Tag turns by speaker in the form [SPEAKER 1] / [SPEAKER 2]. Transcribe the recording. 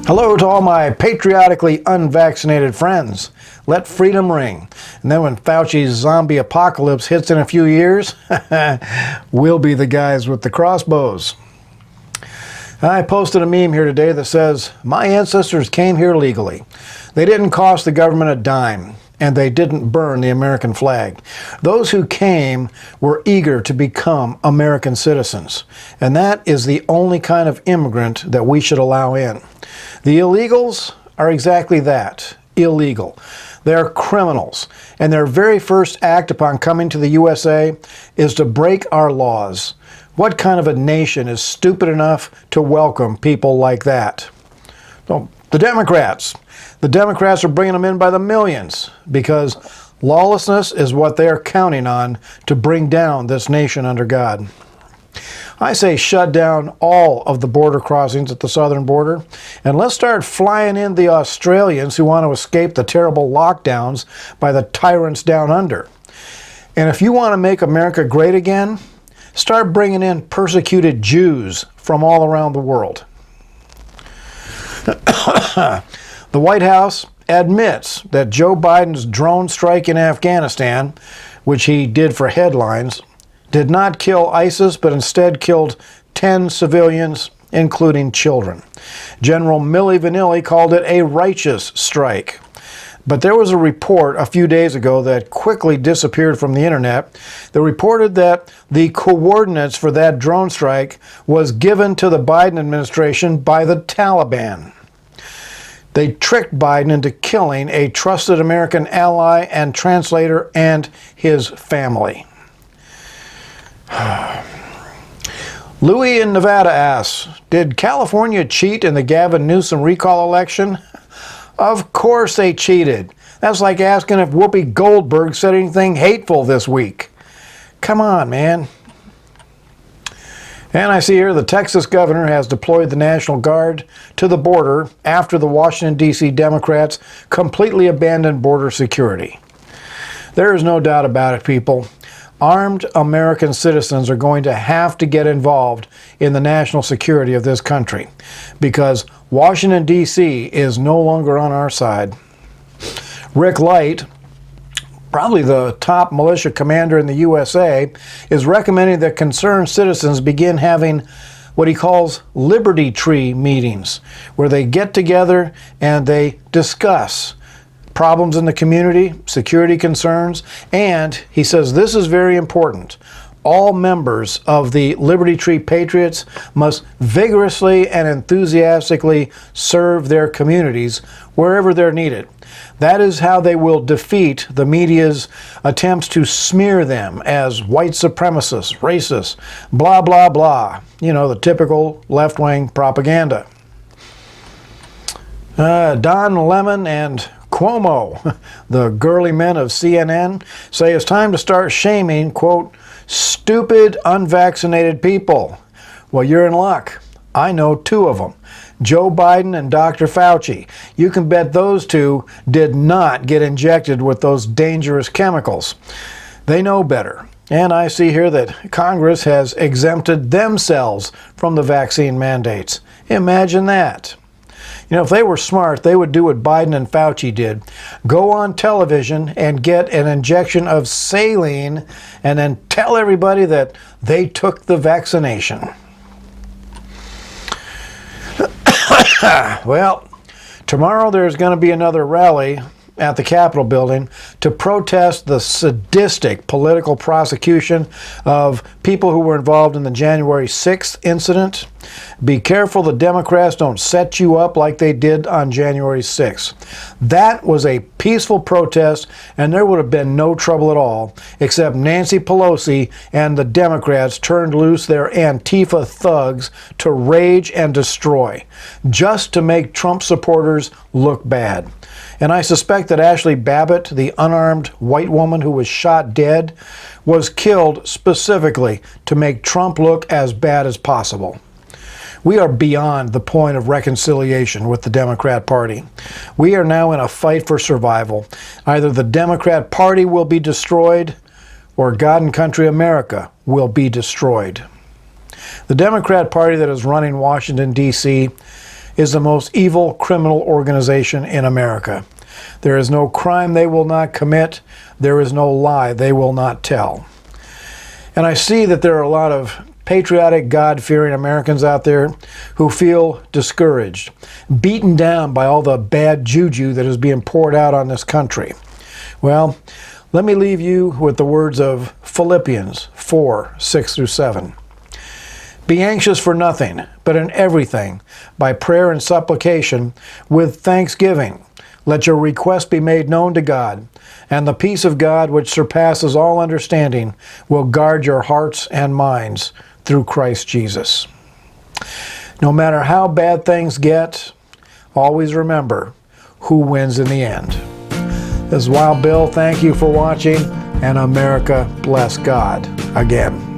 [SPEAKER 1] Hello to all my patriotically unvaccinated friends. Let freedom ring. And then when Fauci's zombie apocalypse hits in a few years, we'll be the guys with the crossbows. I posted a meme here today that says, my ancestors came here legally. They didn't cost the government a dime, and they didn't burn the American flag. Those who came were eager to become American citizens, and that is the only kind of immigrant that we should allow in. The illegals are exactly that, illegal. They're criminals, and their very first act upon coming to the USA is to break our laws. What kind of a nation is stupid enough to welcome people like that? Well, the Democrats are bringing them in by the millions because lawlessness is what they're counting on to bring down this nation under God. I say shut down all of the border crossings at the southern border, and let's start flying in the Australians who want to escape the terrible lockdowns by the tyrants down under. And if you want to make America great again, start bringing in persecuted Jews from all around the world. The White House admits that Joe Biden's drone strike in Afghanistan, which he did for headlines, did not kill ISIS, but instead killed 10 civilians, including children. General Milli Vanilli called it a righteous strike. But there was a report a few days ago that quickly disappeared from the internet that reported that the coordinates for that drone strike was given to the Biden administration by the Taliban. They tricked Biden into killing a trusted American ally and translator and his family. Louis in Nevada asks, did California cheat in the Gavin Newsom recall election? Of course they cheated. That's like asking if Whoopi Goldberg said anything hateful this week. Come on, man. And I see here the Texas governor has deployed the National Guard to the border after the Washington, D.C. Democrats completely abandoned border security. There is no doubt about it, people. Armed American citizens are going to have to get involved in the national security of this country because Washington, D.C. is no longer on our side. Rick Light, probably the top militia commander in the USA, is recommending that concerned citizens begin having what he calls Liberty Tree meetings, where they get together and they discuss problems in the community, security concerns, and he says this is very important. All members of the Liberty Tree Patriots must vigorously and enthusiastically serve their communities wherever they're needed. That is how they will defeat the media's attempts to smear them as white supremacists, racists, blah, blah, blah. You know, the typical left-wing propaganda. Don Lemon and Cuomo, the girly men of CNN, say it's time to start shaming, quote, stupid, unvaccinated people. Well, you're in luck. I know two of them, Joe Biden and Dr. Fauci. You can bet those two did not get injected with those dangerous chemicals. They know better. And I see here that Congress has exempted themselves from the vaccine mandates. Imagine that. You know, if they were smart, they would do what Biden and Fauci did. Go on television and get an injection of saline and then tell everybody that they took the vaccination. Well, tomorrow there's going to be another rally at the Capitol building to protest the sadistic political prosecution of people who were involved in the January 6th incident. Be careful the Democrats don't set you up like they did on January 6th. That was a peaceful protest, and there would have been no trouble at all, except Nancy Pelosi and the Democrats turned loose their Antifa thugs to rage and destroy, just to make Trump supporters look bad. And I suspect that Ashley Babbitt, the unarmed white woman who was shot dead, was killed specifically to make Trump look as bad as possible. We are beyond the point of reconciliation with the Democrat Party. We are now in a fight for survival. Either the Democrat Party will be destroyed or God and country America will be destroyed. The Democrat Party that is running Washington, D.C. is the most evil criminal organization in America. There is no crime they will not commit. There is no lie they will not tell. And I see that there are a lot of patriotic, God-fearing Americans out there who feel discouraged, beaten down by all the bad juju that is being poured out on this country. Well, let me leave you with the words of Philippians 4:6-7. Be anxious for nothing, but in everything, by prayer and supplication, with thanksgiving, let your request be made known to God, and the peace of God, which surpasses all understanding, will guard your hearts and minds through Christ Jesus. No matter how bad things get, always remember who wins in the end. This is Wild Bill. Thank you for watching, and America bless God again.